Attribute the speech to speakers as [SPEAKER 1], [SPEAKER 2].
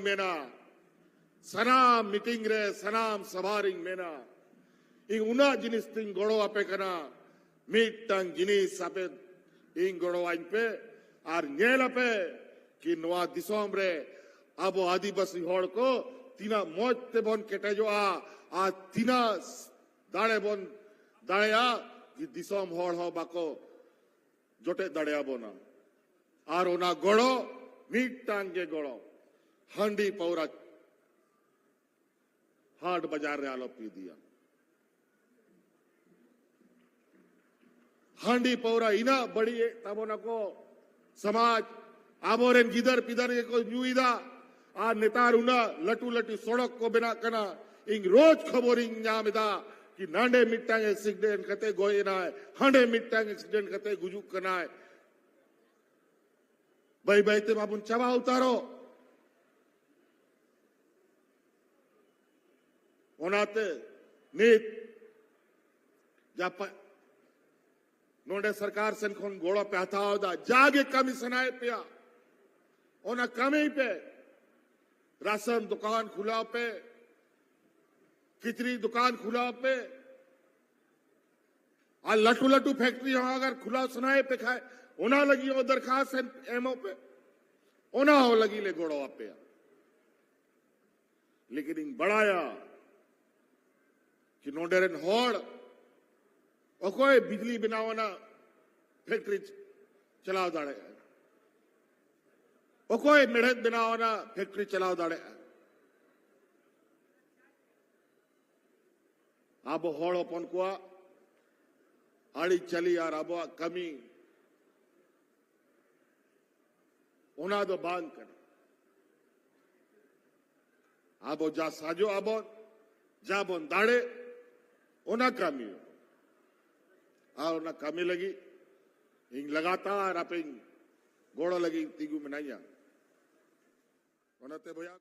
[SPEAKER 1] मेना सनाम मीटिंग रे सनाम सवारिंग मेना ing una jinis ting goro ape kana mitang jinis ape ing goro ain pe ar nyel ape ki noa disom re abo adibasi hor ko tina moj te bon kete jo a tina dare bon darea ki disom hor ho bako jote darea bona ar ona goro mitang ge goro handi paura हाट बाजार रे आलो P दिया हांडी पौरा इना बड़ी तबोना को समाज आबोरेन गिदर पिदर को न्यूइदा आ नेतार उना लटू लटू सड़क को बिना कना इंग रोज खबरिंग न्यामिदा कि नांडे मिट्टांग एक्सीडेंट कते गोयना है हांडे मिट्टांग एक्सीडेंट कते गुजुक कना है भाई भाई ते बाबुन चबा उतारो ओनाते नीत जब नोंडे सरकार से कौन गोड़ा पे आता होता जागे कमीशन आए पिया ओना कमी पे राशन दुकान खुला पे खिचड़ी दुकान खुला पे आ लटू लटू फैक्ट्री अगर खुला सुनाए पे खाए ओना लगी वो दरखास्त एमओ पे ओना हो लगी ले गोड़ा पे लेकिन इन बढ़ाया कि नोडेरन होड़ और कोई बिजली बनावना फैक्ट्री चलाव दाड़े और कोई मेहनत बनावना फैक्ट्री चलाव दाड़े अब होड़ अपन को आड़ी चली यार अब कमी ओना दो बांध कर अब जा साजो अब जा बोन दाड़े ओना कमी ओना कमी लगी इंग लगातार आप इंग गोड़ा लगी तीगू में नहीं ओनाते भैया